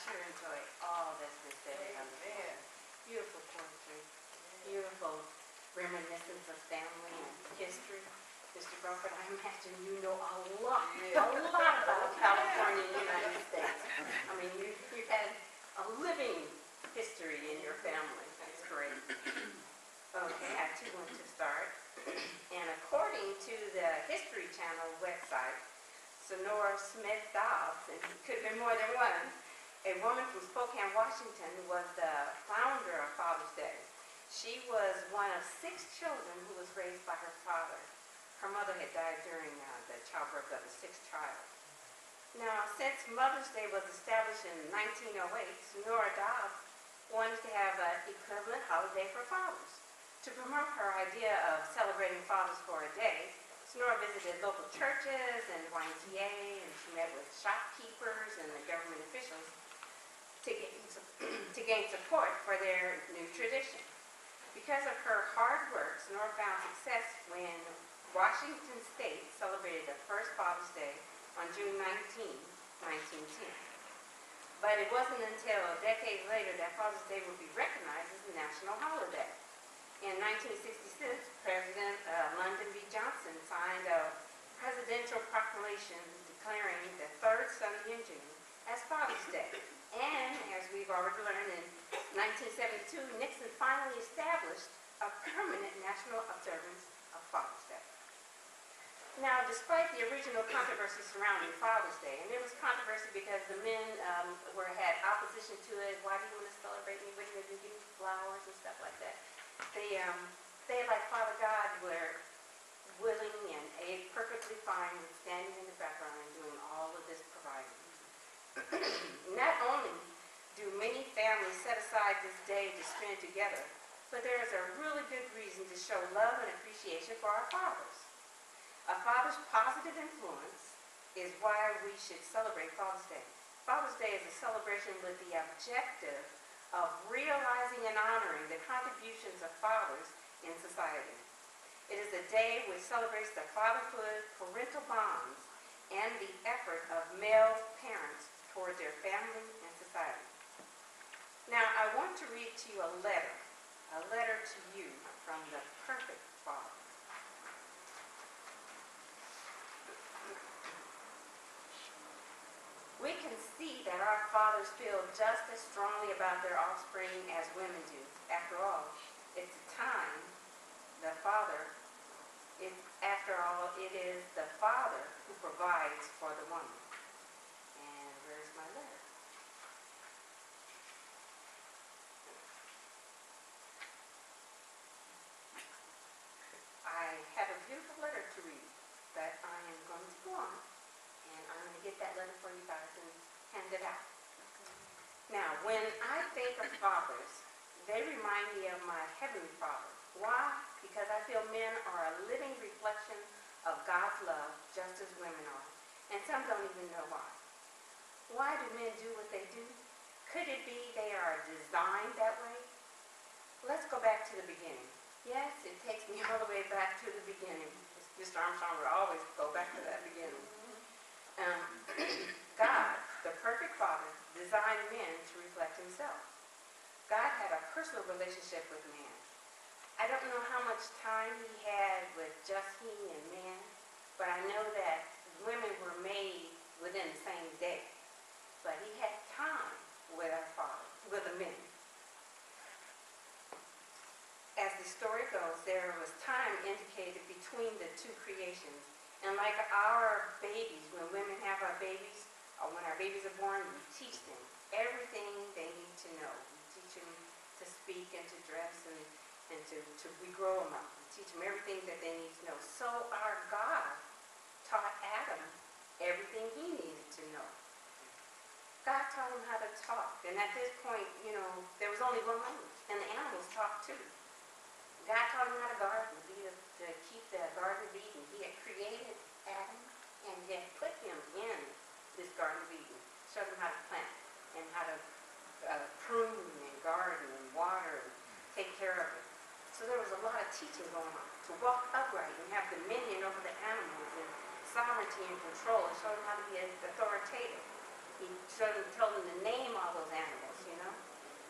sure enjoy all that's been said on the floor. Beautiful poetry, beautiful reminiscence of family and history. Mr. Crawford, I imagine you know a lot about California and the United States. I mean, you've had a living history in your family. That's great. Okay, I too want to start. And according to the History Channel website, Sonora Smith Dobbs, and it could have been more than one, a woman from Spokane, Washington, was the founder of Father's Day. She was one of 6 children who was raised by her father. Her mother had died during the childbirth of the 6th child. Now, since Mother's Day was established in 1908, Sonora Dobbs wanted to have an equivalent holiday for fathers. To promote her idea of celebrating fathers for a day, Sonora visited local churches and YMCA, and she met with shopkeepers and the government officials to gain support for their new tradition. Because of her hard work, Sonora found success when Washington State celebrated the first Father's Day on June 19, 1910. But it wasn't until decades later that Father's Day would be recognized as a national holiday. In 1966, President Lyndon B. Johnson signed a presidential proclamation declaring the 3rd Sunday in June as Father's Day. And, as we've already learned, in 1972, Nixon finally established a permanent national observance of Father's Day. Now, despite the original controversy surrounding Father's Day, and there was controversy because the men had opposition to it. Why do you want to celebrate me? What are you going to do? Give me flowers and stuff like that. They like Father God, were willing and perfectly fine with standing in the background and doing all of this providing. Not only do many families set aside this day to spend together, but there is a really good reason to show love and appreciation for our fathers. A father's positive influence is why we should celebrate Father's Day. Father's Day is a celebration with the objective of realizing and honoring the contributions of fathers in society. It is a day which celebrates the fatherhood, parental bonds, and the effort of male parents toward their family and society. Now, I want to read to you a letter to you from the perfect father. We can see that our fathers feel just as strongly about their offspring as women do. After all, it's time the father, it is the father who provides for the woman. And where's my letter? I have a beautiful letter to read, but I am going to go on. And I'm going to get that letter for you guys and hand it out. Now, when I think of fathers, they remind me of my Heavenly Father. Why? Because I feel men are a living reflection of God's love, just as women are. And some don't even know why. Why do men do what they do? Could it be they are designed that way? Let's go back to the beginning. Yes, it takes me all the way back to the beginning. Mr. Armstrong would always go back to that beginning. God, the perfect father, designed men to reflect himself. God had a personal relationship with man. I don't know how much time he had with just he and man, but I know that women were made within the same day. But he had time with our father, with the men. As the story goes, there was time indicated between the two creations. And like our babies, when women have our babies, or when our babies are born, we teach them everything they need to know. We teach them to speak and to dress, and we grow them up. We teach them everything that they need to know. So our God taught Adam everything he needed to know. God taught him how to talk. And at this point, there was only one language, and the animals talked too. God taught him how to garden, to keep the Garden of Eden. He had created Adam, and he had put him in this Garden of Eden, showed him how to plant and how to prune and garden and water and take care of it. So there was a lot of teaching going on. To walk upright and have dominion over the animals and sovereignty and control, and showed him how to be authoritative. He told him to name all those animals, you know,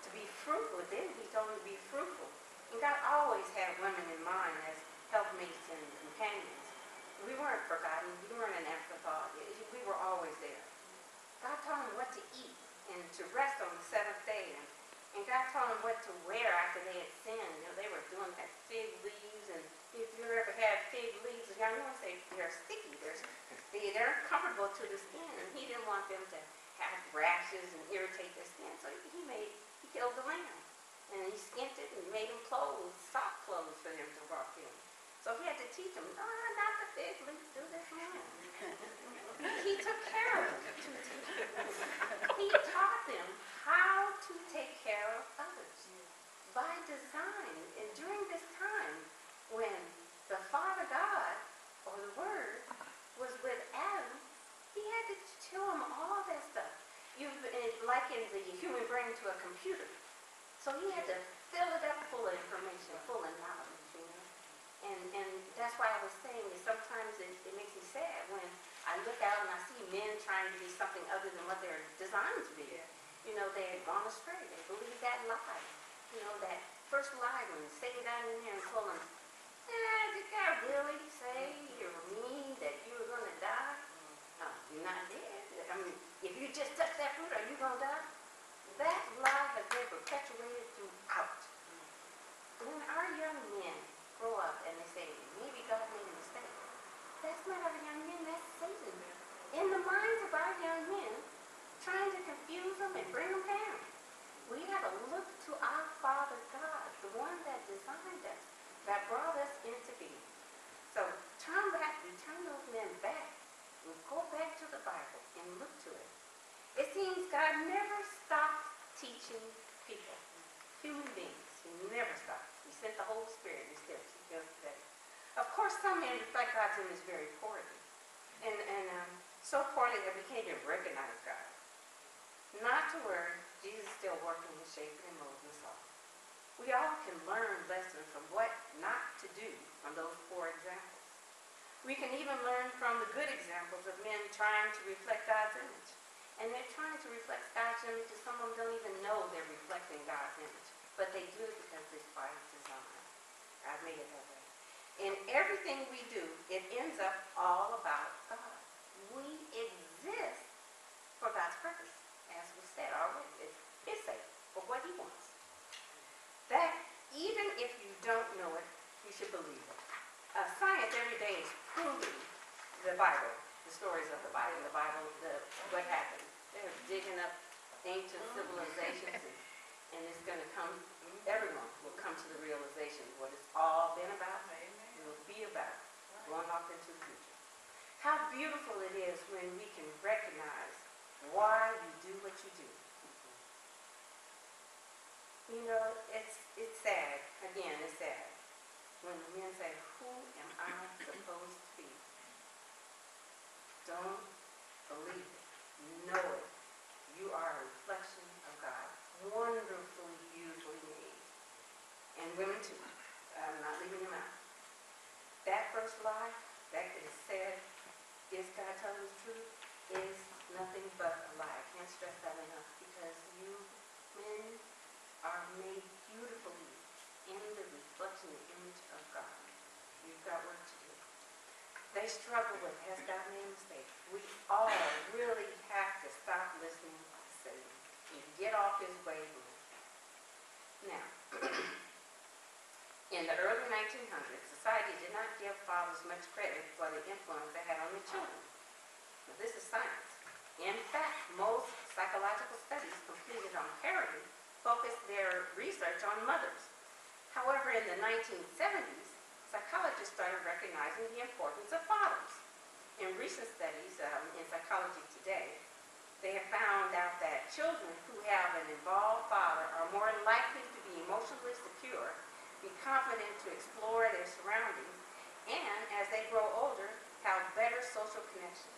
to be fruitful. Then he told him to be fruitful. And God always had women in mind as helpmates and companions. We weren't forgotten. We weren't an afterthought. We were always there. God told him what to eat and to rest on the seventh day. And God told them what to wear after they had sinned. You know, they were doing that fig leaves, and if you ever had fig leaves, y'all know they're sticky. They're uncomfortable to the skin, and he didn't want them to have rashes and irritate their skin. So he killed the lamb, and he skinned it and made them clothes, soft clothes for them to walk in. So he had to teach them, no, not the fig leaves, do this one. He took care of them. He taught them how to take care of others by design. And during this time when the Father God, or the Word, was with Adam, he had to show him all that stuff. You've likened the human brain to a computer. So he had to fill it up full of information, full of knowledge, you know. And that's why I was saying that sometimes it makes me sad when I look out and I see men trying to be something other than what they're designed to be. You know, they had gone astray. They believed that lie. You know, that first lie when Satan got in there and told them, did God really say or mean that you were going to die? No, you're not dead. I mean, if you just touch that fruit, are you going to die? That lie has been perpetuated throughout. When our young men grow up and they say, maybe God made a mistake, that's not our young men, that's Satan. In the minds of our young men, trying to confuse them and bring them down. We got to look to our Father God, the one that designed us, that brought us into being. So turn those men back, and go back to the Bible and look to it. It seems God never stopped teaching people, human beings. He never stopped. He sent the Holy Spirit and still teaches us today. Of course, some men reflect God's image very poorly, and so poorly that we can't even recognize God. Not to worry, Jesus is still working and shaping and molding us all. We all can learn lessons from what not to do from those poor examples. We can even learn from the good examples of men trying to reflect God's image. And they're trying to reflect God's image, and some of them don't even know they're reflecting God's image. But they do it because it's by design. God made it that way. In everything we do, it ends up all about God. We exist for God's purpose, as was said already. It's His sake, for what He wants. That, even if you don't know it, you should believe it. Science every day is proving the Bible, the stories of the Bible, what happened. They're digging up ancient civilizations, and it's going to come, everyone will come to the realization of what it's all been about, it will be about, going off into the future. How beautiful it is when we can recognize why you do what you do. You know, it's sad. Again, it's sad. When men say, who am I supposed to be? Don't believe it. Know it. You are a reflection of God. Wonderfully, beautifully made. And women too. I'm not leaving them out. That first lie that is said, is God telling the truth, is nothing but a lie. I can't stress that enough, because you men are made beautifully in the reflection and image of God. You've got work to do. They struggle with, has God made a mistake? We all really have to stop listening to Satan and get off his wavelength. Now, in the early 1900s, society did not give fathers much credit for the influence they had on their children. Now, this is science. In fact, most psychological studies completed on parenting focused their research on mothers. However, in the 1970s, psychologists started recognizing the importance of fathers. In recent studies in psychology today, they have found out that children who have an involved father are more likely to be emotionally secure, be confident to explore their surroundings, and as they grow older, have better social connections.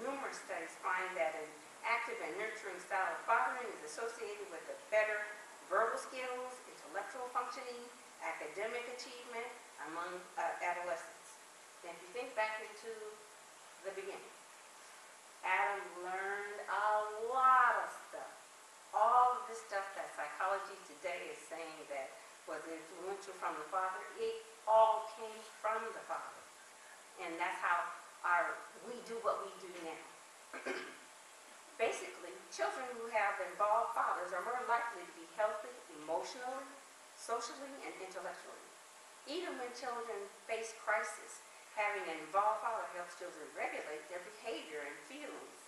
Numerous studies find that an active and nurturing style of fathering is associated with a better verbal skills, intellectual functioning, academic achievement among adolescents. And if you think back into the beginning, Adam learned a lot that's how we do what we do now. Basically, children who have involved fathers are more likely to be healthy emotionally, socially, and intellectually. Even when children face crisis, having an involved father helps children regulate their behavior and feelings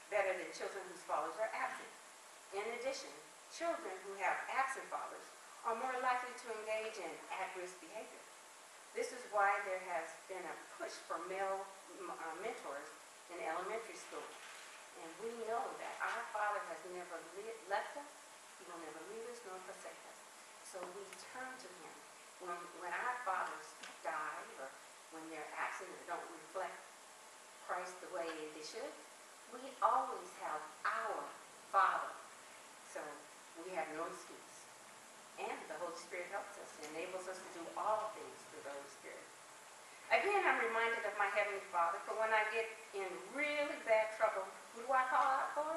better than children whose fathers are absent. In addition, children who have absent fathers are more likely to engage in at-risk behavior. This is why there has been a push for male mentors in elementary school. And we know that our Father has never left us, He will never leave us nor forsake us. So we turn to Him. When our fathers die or when they're absent or don't reflect Christ the way they should, we always have our Father. So we have no excuse. And the Holy Spirit helps us, enables us to do all things through the Holy Spirit. Again, I'm reminded of my Heavenly Father, for when I get in really bad trouble, who do I call out for?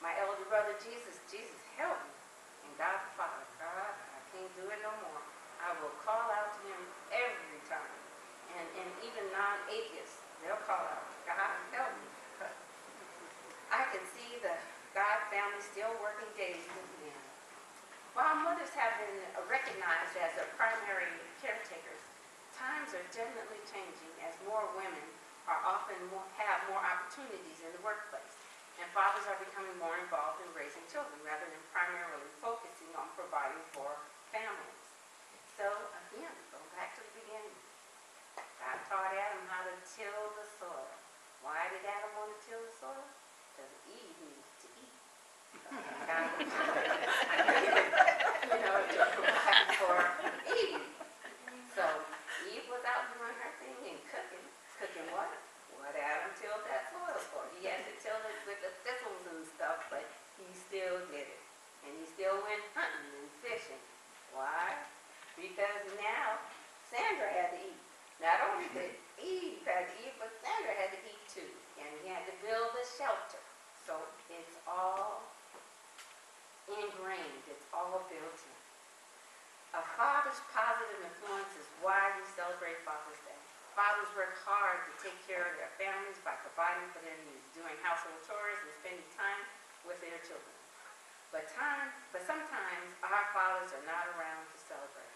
My elder brother, Jesus. Jesus, help me. And God the Father, God, I can't do it no more. I will call out to Him every time. And even non-atheists, they'll call out, God, help me. I can see the God family still working days with me. While mothers have been recognized as their primary caretakers, times are definitely changing as more women are have more opportunities in the workplace, and fathers are becoming more involved in raising children rather than primarily focusing on providing for families. So again, go back to the beginning. God taught Adam how to till the soil. Why did Adam want to till the soil? Because Eve needed to eat. God to provide for Eve. So Eve was out doing her thing and cooking. Cooking what? What Adam tilled that soil for. He had to till it with the thistles and stuff, but he still did it. And he still went hunting and fishing. Why? Because now Sandra had to eat. Not only did Eve had to eat, but Sandra had to eat too. And he had to build a shelter. So it's all ingrained. It's all built in. A father's positive influence is why we celebrate Father's Day. Fathers work hard to take care of their families by providing for their needs, doing household chores, and spending time with their children. But sometimes our fathers are not around to celebrate.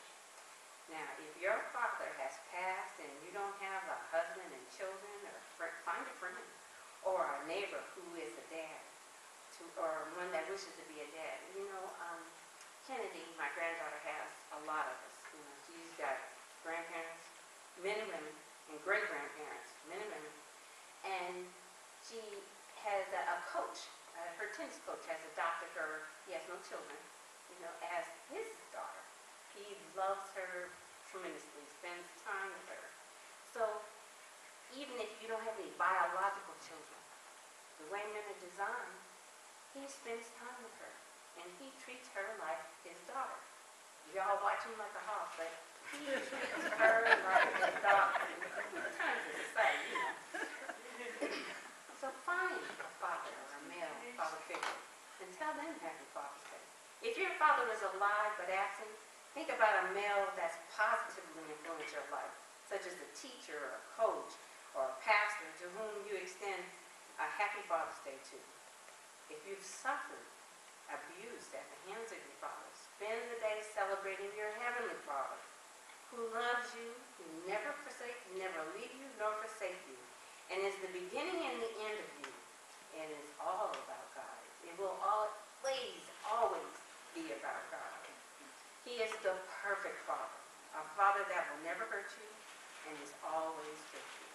Now, if your father has passed and you don't have a husband and children, or find a friend, or a neighbor who is a dad, or one that wishes to be a dad. Kennedy, my granddaughter, has a lot of us. She's got grandparents, men and women, and great-grandparents, men and women. And she has a coach. Her tennis coach has adopted her. He has no children, as his daughter. He loves her tremendously, spends time with her. So even if you don't have any biological children, the way men are designed, he spends time with her, and he treats her like his daughter. Y'all watch him like a hawk, but he treats her like his daughter. Times is exciting, So find a father or a male father figure, and tell them Happy Father's Day. If your father is alive but absent, think about a male that's positively influenced your life, such as a teacher, or a coach, or a pastor to whom you extend a Happy Father's Day to. If you've suffered abuse at the hands of your father, spend the day celebrating your Heavenly Father, who loves you, who never leave you nor forsake you, and is the beginning and the end of you, and is all about God. It will always be about God. He is the perfect Father, a Father that will never hurt you and is always with you.